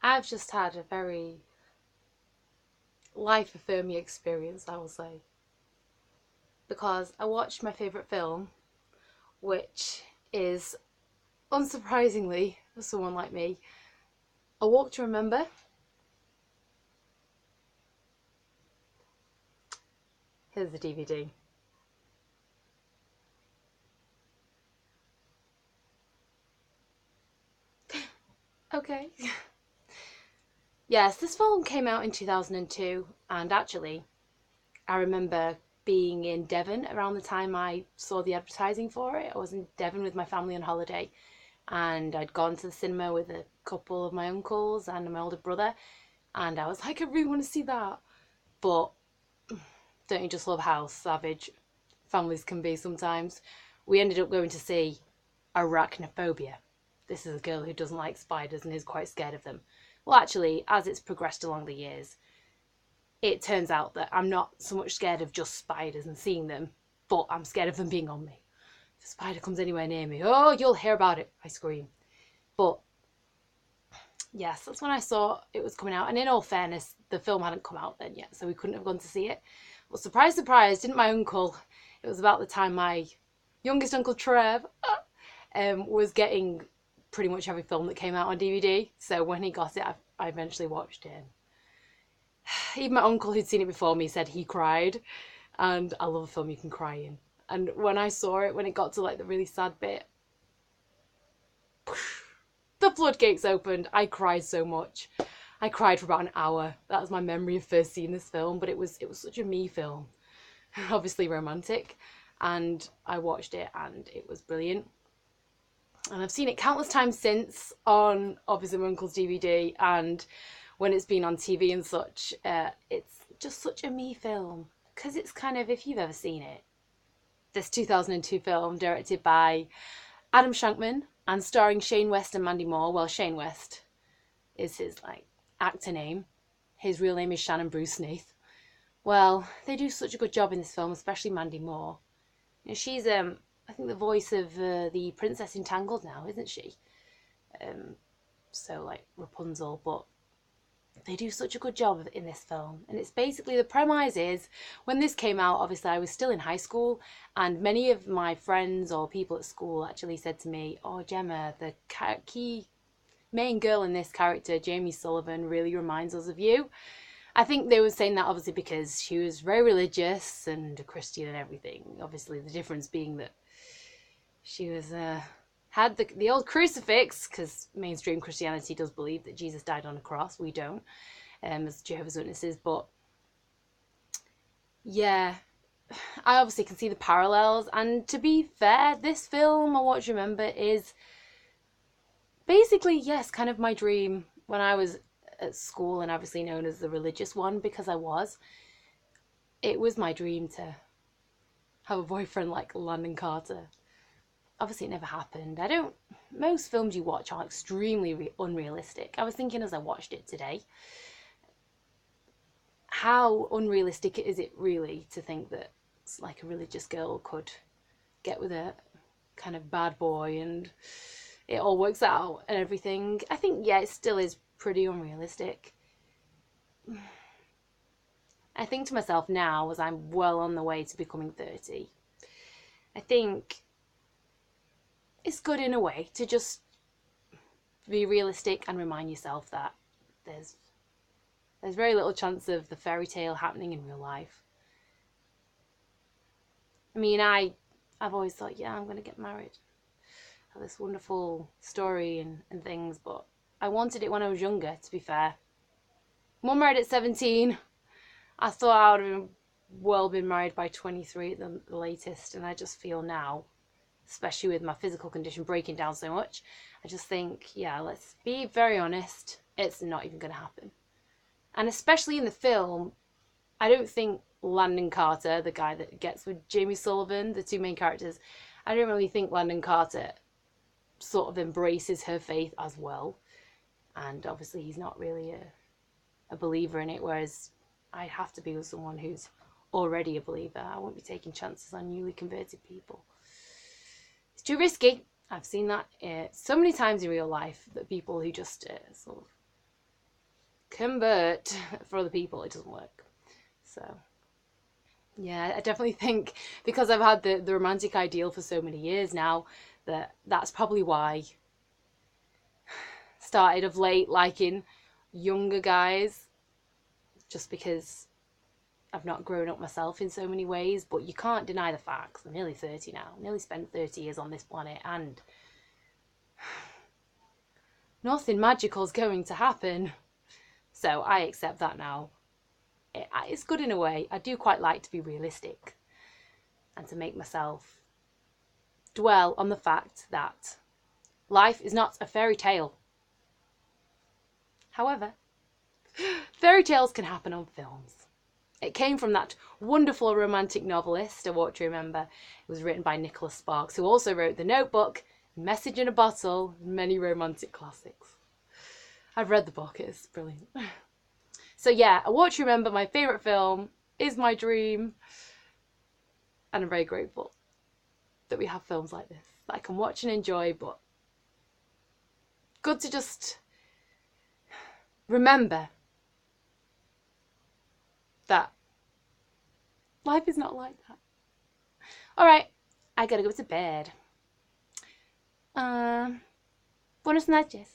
I've just had a very life-affirming experience, I will say. Because I watched my favourite film, which is, unsurprisingly, for someone like me, A Walk to Remember. Here's the DVD. Okay. Yes, this film came out in 2002, and actually, I remember being in Devon around the time I saw the advertising for it. I was in Devon with my family on holiday, and I'd gone to the cinema with a couple of my uncles and my older brother, and I was like, I really want to see that. But don't you just love how savage families can be sometimes? We ended up going to see Arachnophobia. This is a girl who doesn't like spiders and is quite scared of them. Well, actually, as it's progressed along the years, it turns out that I'm not so much scared of just spiders and seeing them, but I'm scared of them being on me. If a spider comes anywhere near me, oh, you'll hear about it, I scream. But yes, that's when I saw it was coming out. And in all fairness, the film hadn't come out then yet, so we couldn't have gone to see it. Well, surprise, surprise, didn't my uncle? It was about the time my youngest uncle Trev was getting pretty much every film that came out on DVD. So when he got it, I eventually watched it. Even my uncle who'd seen it before me said he cried. And I love a film you can cry in. And when I saw it, when it got to like the really sad bit, the floodgates opened. I cried so much. I cried for about an hour. That was my memory of first seeing this film, but it was such a me film. Obviously romantic. And I watched it and it was brilliant. And I've seen it countless times since on obviously my uncle's DVD, and when it's been on TV and such. It's just such a me film because it's kind of, if you've ever seen it, this 2002 film directed by Adam Shankman and starring Shane West and Mandy Moore. Well, Shane West is his like actor name. His real name is Shannon Bruce Snaith. Well, they do such a good job in this film, especially Mandy Moore. You know, she's I think the voice of the princess in Tangled now, isn't she? So like Rapunzel, but they do such a good job in this film. And it's basically, the premise is, when this came out, obviously I was still in high school, and many of my friends or people at school actually said to me, oh Gemma, the key main girl in this character, Jamie Sullivan, really reminds us of you. I think they were saying that obviously because she was very religious and a Christian and everything. Obviously the difference being that she was had the old crucifix, because mainstream Christianity does believe that Jesus died on a cross. We don't, as Jehovah's Witnesses. But yeah, I obviously can see the parallels. And to be fair, this film, I Want to Remember, is basically, yes, kind of my dream when I was at school, and obviously known as the religious one because I was. It was my dream to have a boyfriend like Landon Carter. Obviously it never happened. Most films you watch are extremely unrealistic. I was thinking as I watched it today, how unrealistic is it really to think that it's like a religious girl could get with a kind of bad boy and it all works out and everything. I think, yeah, it still is pretty unrealistic. I think to myself now, as I'm well on the way to becoming 30, I think it's good in a way to just be realistic and remind yourself that there's very little chance of the fairy tale happening in real life. I mean, I've always thought, yeah, I'm going to get married, have this wonderful story and things, but I wanted it when I was younger, to be fair. Mum married at 17. I thought I would have been married by 23 at the latest, and I just feel now, especially with my physical condition breaking down so much, I just think, yeah, let's be very honest, it's not even going to happen. And especially in the film, I don't think Landon Carter, the guy that gets with Jamie Sullivan, the two main characters, I don't really think Landon Carter sort of embraces her faith as well. And obviously he's not really a believer in it, whereas I'd have to be with someone who's already a believer. I won't be taking chances on newly converted people. It's too risky. I've seen that so many times in real life, that people who just sort of convert. For other people, it doesn't work. So, yeah, I definitely think because I've had the romantic ideal for so many years now, that's probably why. Started of late liking younger guys, just because I've not grown up myself in so many ways. But you can't deny the facts. I'm nearly 30 now. Nearly spent 30 years on this planet, and nothing magical's going to happen. So I accept that now. It's good in a way. I do quite like to be realistic and to make myself dwell on the fact that life is not a fairy tale. However, fairy tales can happen on films. It came from that wonderful romantic novelist, I want to remember. It was written by Nicholas Sparks, who also wrote The Notebook, Message in a Bottle, and many romantic classics. I've read the book, it's brilliant. So yeah, I want to remember my favourite film is my dream. And I'm very grateful that we have films like this that I can watch and enjoy, but good to just remember that life is not like that. Alright, I gotta go to bed. Buenas noches.